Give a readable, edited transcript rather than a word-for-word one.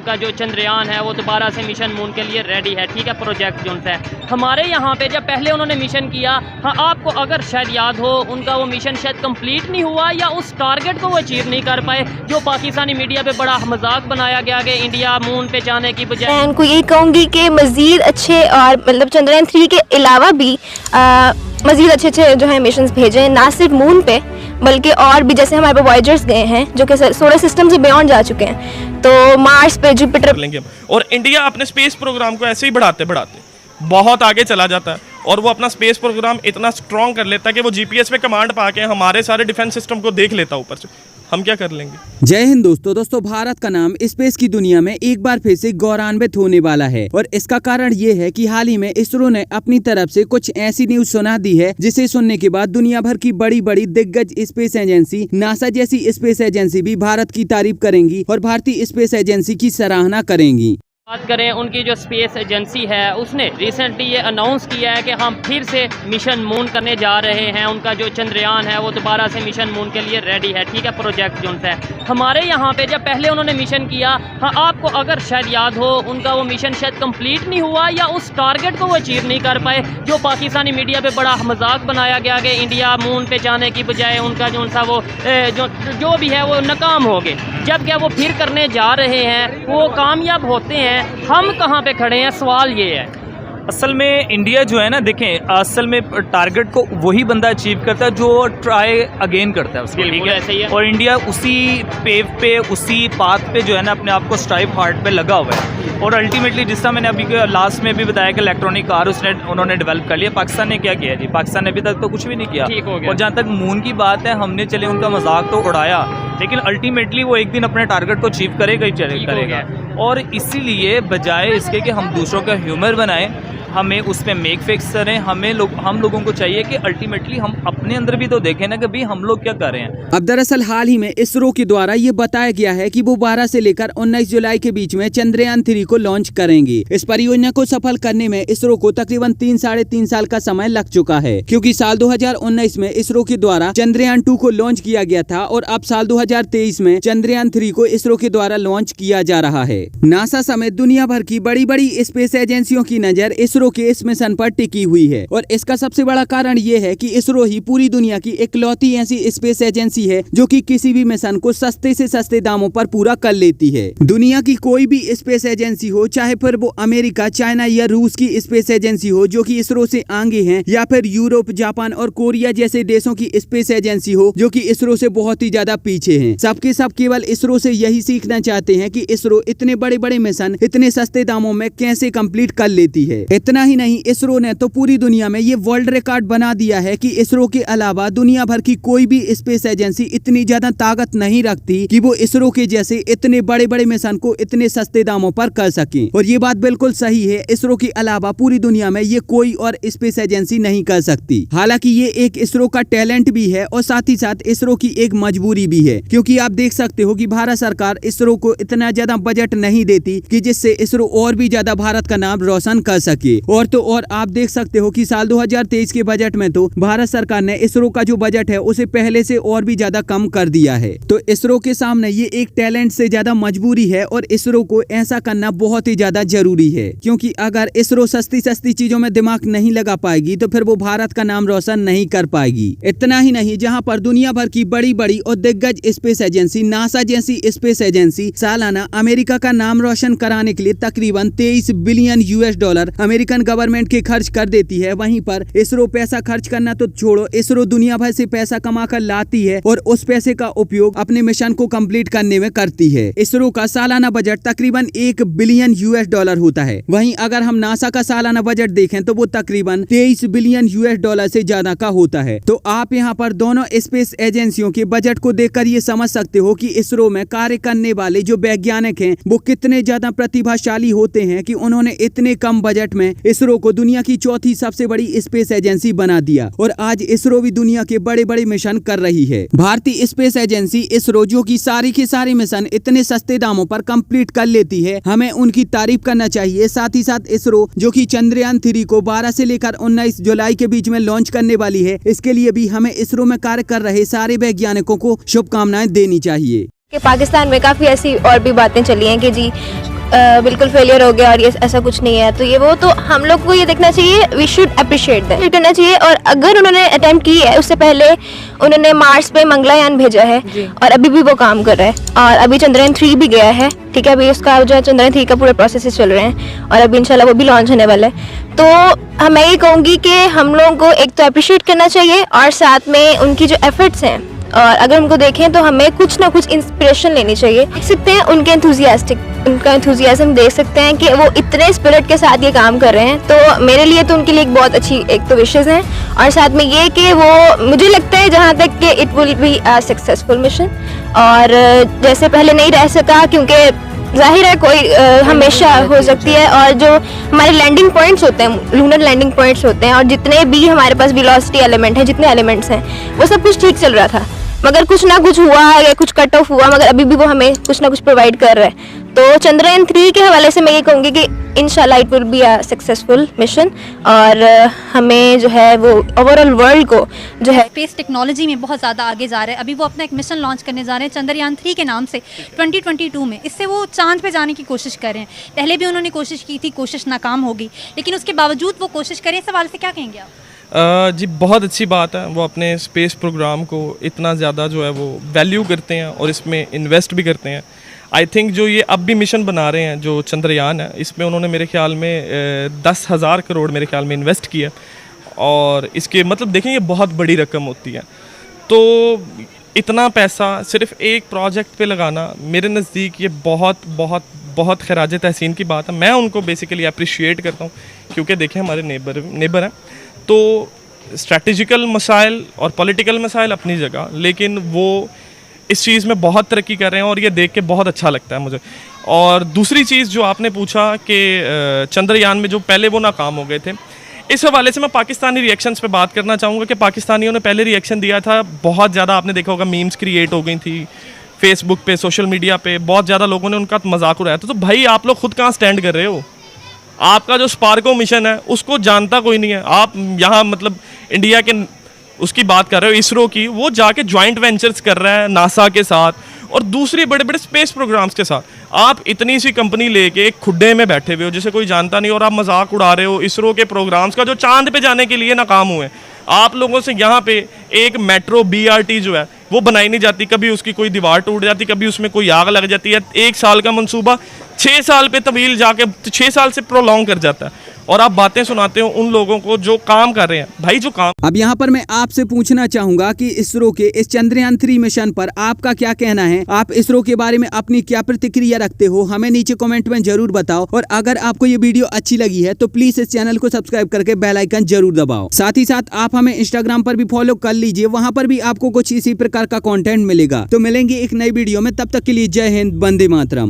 का जो चंद्रयान है वो दोबारा से मिशन मून के लिए रेडी है, ठीक है, प्रोजेक्ट जो है हमारे यहाँ पे जब पहले उन्होंने मिशन किया, हाँ आपको अगर शायद याद हो उनका वो मिशन शायद कंप्लीट नहीं हुआ या उस टारगेट को वो अचीव नहीं कर पाए जो पाकिस्तानी मीडिया पे बड़ा मजाक बनाया गया कि इंडिया मून पे जाने की बजाय। मैं उनको यही कहूँगी कि मज़ीद अच्छे और मतलब चंद्रयान 3 के अलावा भी मज़ीद अच्छे अच्छे जो है मिशंस भेजें, ना सिर्फ मून पे बल्कि और भी, जैसे हमारे पे वॉयेजर्स गए हैं जो कि सोलर सिस्टम से बियॉन्ड जा चुके हैं, तो मार्स पे जुपिटर लेंगे। और इंडिया अपने स्पेस प्रोग्राम को ऐसे ही बढ़ाते बढ़ाते बहुत आगे चला जाता है और वो अपना स्पेस प्रोग्राम इतना स्ट्रॉन्ग कर लेता है कि वो जीपीएस पे कमांड पाके हमारे सारे डिफेंस सिस्टम को देख लेता है ऊपर से। हम क्या कर लेंगे। जय हिंद दोस्तों, भारत का नाम स्पेस की दुनिया में एक बार फिर से गौरवान्वित होने वाला है और इसका कारण ये है कि हाल ही में इसरो ने अपनी तरफ से कुछ ऐसी न्यूज सुना दी है जिसे सुनने के बाद दुनिया भर की बड़ी बड़ी दिग्गज स्पेस एजेंसी, नासा जैसी स्पेस एजेंसी भी भारत की तारीफ करेंगी और भारतीय स्पेस एजेंसी की सराहना करेंगी। बात करें उनकी जो स्पेस एजेंसी है उसने रिसेंटली ये अनाउंस किया है कि हम फिर से मिशन मून करने जा रहे हैं। उनका जो चंद्रयान है वो दोबारा से मिशन मून के लिए रेडी है, ठीक है, प्रोजेक्ट जो है हमारे यहाँ पे जब पहले उन्होंने मिशन किया, हाँ आपको अगर शायद याद हो उनका वो मिशन शायद कंप्लीट नहीं हुआ या उस टारगेट को वो अचीव नहीं कर पाए जो पाकिस्तानी मीडिया पे बड़ा मजाक बनाया गया कि इंडिया मून पे जाने की बजाय उनका जो सा वो जो भी है वो नाकाम हो गए। जब क्या वो फिर करने जा रहे हैं, वो कामयाब होते हैं, हम कहाँ पे खड़े हैं, सवाल ये है। असल में इंडिया जो है ना, देखें असल में टारगेट को वही बंदा अचीव करता है जो ट्राई अगेन करता है उसको, ठीक है। और इंडिया उसी पेव पे, उसी पाथ पे जो है ना अपने आप को स्ट्राइव हार्ड पे लगा हुआ है और अल्टीमेटली जिस तरह मैंने अभी लास्ट में भी बताया कि इलेक्ट्रॉनिक कार उन्होंने डेवलप कर लिया। पाकिस्तान ने क्या किया जी? पाकिस्तान ने अभी तक तो कुछ भी नहीं किया। और जहाँ तक मून की बात है, हमने चले उनका मजाक तो उड़ाया लेकिन अल्टीमेटली वो एक दिन अपने टारगेट को अचीव करेगा ही करेगा। और इसीलिए बजाय इसके कि हम दूसरों का ह्यूमर बनाएं, हमें उस पर मेक फिक्स करें। हम लोगों को चाहिए कि अल्टीमेटली हम अपने अंदर भी तो देखें ना कि भाई हम लोग क्या कर रहे हैं। अब दरअसल हाल ही में इसरो के द्वारा ये बताया गया है कि वो 12 से लेकर 19 जुलाई के बीच में चंद्रयान 3 को लॉन्च करेंगे। इस परियोजना को सफल करने में इसरो को तकरीबन 3-3.5 साल का समय लग चुका है, क्योंकि साल 2019 में इसरो के द्वारा चंद्रयान 2 को लॉन्च किया गया था और अब साल 2023 में चंद्रयान 3 को इसरो के द्वारा लॉन्च किया जा रहा है। नासा समेत दुनिया भर की बड़ी बड़ी स्पेस एजेंसियों की नजर इसरो के इस मिशन पर टिकी हुई है और इसका सबसे बड़ा कारण ये है कि इसरो ही पूरी दुनिया की इकलौती ऐसी स्पेस एजेंसी है जो कि किसी भी मिशन को सस्ते से सस्ते दामों पर पूरा कर लेती है। दुनिया की कोई भी स्पेस एजेंसी हो, चाहे फिर वो अमेरिका, चाइना या रूस की स्पेस एजेंसी हो जो कि इसरो से आगे हैं, या फिर यूरोप, जापान और कोरिया जैसे देशों की स्पेस एजेंसी हो जो कि इसरो से बहुत ही ज्यादा पीछे हैं, सबके सब केवल इसरो से यही सीखना चाहते हैं कि इसरो इतने बड़े बड़े मिशन इतने सस्ते दामों में कैसे कंप्लीट कर लेती है। इतना ही नहीं, इसरो ने तो पूरी दुनिया में ये वर्ल्ड रिकॉर्ड बना दिया है कि इसरो के अलावा दुनिया भर की कोई भी स्पेस एजेंसी इतनी ज्यादा ताकत नहीं रखती कि वो इसरो के जैसे इतने बड़े बड़े मिशन को इतने सस्ते दामों पर कर सके। और ये बात बिल्कुल सही है, इसरो के अलावा पूरी दुनिया में ये कोई और स्पेस एजेंसी नहीं कर सकती। हालांकि ये एक इसरो का टैलेंट भी है और साथ ही साथ इसरो की एक मजबूरी भी है, क्योंकि आप देख सकते हो कि भारत सरकार इसरो को इतना ज्यादा बजट नहीं देती कि जिससे इसरो और भी ज्यादा भारत का नाम रोशन कर सके। और आप देख सकते हो कि साल 2023 के बजट में तो भारत सरकार ने इसरो का जो बजट है उसे पहले से और भी ज्यादा कम कर दिया है। तो इसरो के सामने ये एक टैलेंट से ज्यादा मजबूरी है और इसरो को ऐसा करना बहुत ही ज्यादा जरूरी है, क्योंकि अगर इसरो सस्ती सस्ती चीजों में दिमाग नहीं लगा पाएगी तो फिर वो भारत का नाम रोशन नहीं कर पाएगी। इतना ही नहीं, जहाँ पर दुनिया भर की बड़ी बड़ी और दिग्गज स्पेस एजेंसी, नासा जैसी स्पेस एजेंसी सालाना अमेरिका का नाम रोशन कराने के लिए तकरीबन $23 बिलियन अमेरिकन गवर्नमेंट के खर्च कर देती है, वहीं पर इसरो पैसा खर्च करना तो छोड़ो, इसरो दुनिया भर से पैसा कमा कर लाती है और उस पैसे का उपयोग अपने मिशन को कंप्लीट करने में करती है। इसरो का सालाना बजट तकरीबन $1 बिलियन होता है। वहीं अगर हम नासा का सालाना बजट देखें तो वो तकरीबन $23 बिलियन से ज्यादा का होता है। तो आप यहाँ पर दोनों स्पेस एजेंसियों के बजट को देखकर ये समझ सकते हो कि इसरो में कार्य करने वाले जो वैज्ञानिक हैं वो कितने ज्यादा प्रतिभाशाली होते हैं कि उन्होंने इतने कम बजट में इसरो को दुनिया की चौथी सबसे बड़ी स्पेस एजेंसी बना दिया और आज इसरो भी दुनिया के बड़े बड़े मिशन कर रही है। भारतीय स्पेस एजेंसी इसरो जो कि सारी के सारे मिशन इतने सस्ते दामों पर कंप्लीट कर लेती है, हमें उनकी तारीफ करना चाहिए। साथ ही साथ इसरो जो कि चंद्रयान 3 को 12 से लेकर 19 जुलाई के बीच में लॉन्च करने वाली है, इसके लिए भी हमें इसरो में कार्य कर रहे सारे वैज्ञानिकों को शुभकामनाएं देनी चाहिए। कि पाकिस्तान में काफ़ी ऐसी और भी बातें चली हैं कि जी बिल्कुल फेलियर हो गया और ये ऐसा कुछ नहीं है, तो ये वो, तो हम लोग को ये देखना चाहिए, वी शुड अप्रिशिएट दैट करना चाहिए। और अगर उन्होंने अटेम्प्ट की है, उससे पहले उन्होंने मार्स पे मंगलयान भेजा है और अभी भी वो काम कर रहा है, और अभी चंद्रयान 3 भी गया है, ठीक है। अभी उसका जो है चंद्रयान 3 का पूरे प्रोसेस चल रहे हैं और अभी इंशाल्लाह वो भी लॉन्च होने वाला है। तो मैं ये कहूँगी कि हम लोगों को एक तो अप्रिशिएट करना चाहिए और साथ में उनकी जो एफर्ट्स हैं, और अगर उनको देखें तो हमें कुछ ना कुछ इंस्पिरेशन लेनी चाहिए। देख सकते हैं उनका एंथुजियाज्म देख सकते हैं कि वो इतने स्पिरिट के साथ ये काम कर रहे हैं, तो मेरे लिए तो उनके लिए एक बहुत अच्छी एक तो विशेज़ हैं, और साथ में ये कि वो, मुझे लगता है जहाँ तक कि it will be a successful mission, और जैसे पहले नहीं रह सका क्योंकि जाहिर है कोई हमेशा हो सकती है, और जो हमारे लैंडिंग पॉइंट्स होते हैं, लूनर लैंडिंग पॉइंट्स होते हैं, और जितने भी हमारे पास वेलोसिटी एलिमेंट है, जितने एलिमेंट्स हैं, वो सब कुछ ठीक चल रहा था, मगर कुछ ना कुछ हुआ या कुछ कट ऑफ हुआ, मगर अभी भी वो हमें कुछ ना कुछ प्रोवाइड कर रहा है। तो चंद्रयान 3 के हवाले से मैं ये कहूँगी कि इंशाल्लाह it will be a successful mission, और हमें जो है वो ओवरऑल वर्ल्ड को जो है स्पेस टेक्नोलॉजी में बहुत ज़्यादा आगे जा रहे हैं। अभी वो अपना एक मिशन लॉन्च करने जा रहे हैं चंद्रयान 3 के नाम से 2022 में। इससे वो चांद पे जाने की कोशिश कर रहे हैं। पहले भी उन्होंने कोशिश की थी, कोशिश नाकाम होगी, लेकिन उसके बावजूद वो कोशिश करें। इस सवाल से क्या कहेंगे आप? जी बहुत अच्छी बात है, वो अपने स्पेस प्रोग्राम को इतना ज़्यादा जो है वो वैल्यू करते हैं और इसमें इन्वेस्ट भी करते हैं। आई थिंक जो ये अब भी मिशन बना रहे हैं जो चंद्रयान है, इसमें उन्होंने मेरे ख्याल में 10,000 करोड़ मेरे ख्याल में इन्वेस्ट किया, और इसके मतलब देखें ये बहुत बड़ी रकम होती है। तो इतना पैसा सिर्फ एक प्रोजेक्ट पे लगाना मेरे नज़दीक ये बहुत बहुत बहुत खराज तहसीन की बात है। मैं उनको बेसिकली अप्रिशिएट करता हूँ, क्योंकि देखें हमारे नेबर हैं, तो स्ट्रैटेजिकल मसाइल और पॉलिटिकल मसाइल अपनी जगह, लेकिन वो इस चीज़ में बहुत तरक्की कर रहे हैं और ये देख के बहुत अच्छा लगता है मुझे। और दूसरी चीज़ जो आपने पूछा कि चंद्रयान में जो पहले वो नाकाम हो गए थे, इस हवाले से मैं पाकिस्तानी रिएक्शंस पे बात करना चाहूँगा कि पाकिस्तानियों ने पहले रिएक्शन दिया था, बहुत ज़्यादा आपने देखा होगा मीम्स क्रिएट हो गई थी फेसबुक पे, सोशल मीडिया पे, बहुत ज़्यादा लोगों ने उनका मजाक उड़ाया था। तो भाई आप लोग खुद कहाँ स्टैंड कर रहे हो? आपका जो स्पार्को मिशन है उसको जानता कोई नहीं है। आप यहाँ मतलब इंडिया के उसकी बात कर रहे हो, इसरो की, वो जाके जॉइंट वेंचर्स कर रहा है नासा के साथ और दूसरे बड़े बड़े स्पेस प्रोग्राम्स के साथ। आप इतनी सी कंपनी लेके एक खुड्डे में बैठे हुए हो जिसे कोई जानता नहीं, और आप मजाक उड़ा रहे हो इसरो के प्रोग्राम्स का जो चांद पे जाने के लिए नाकाम हुए। आप लोगों से यहाँ पे एक मेट्रो BRT जो है वो बनाई नहीं जाती, कभी उसकी कोई दीवार टूट जाती, कभी उसमें कोई आग लग जाती है। 1 साल का मंसूबा 6 साल पे तवील जाके 6 साल से प्रोलॉन्ग कर जाता है, और आप बातें सुनाते हो उन लोगों को जो काम कर रहे हैं। भाई जो काम, अब यहाँ पर मैं आपसे पूछना चाहूंगा कि इसरो के इस चंद्रयान 3 मिशन पर आपका क्या कहना है? आप इसरो के बारे में अपनी क्या प्रतिक्रिया रखते हो? हमें नीचे कमेंट में जरूर बताओ, और अगर आपको ये वीडियो अच्छी लगी है तो प्लीज इस चैनल को सब्सक्राइब करके बेल आइकन जरूर दबाओ। साथ ही साथ आप हमें इंस्टाग्राम पर भी फॉलो कर लीजिए, वहाँ पर भी आपको कुछ इसी प्रकार का कंटेंट मिलेगा। तो मिलेंगे एक नई वीडियो में, तब तक के लिए जय हिंद, वंदे मातरम।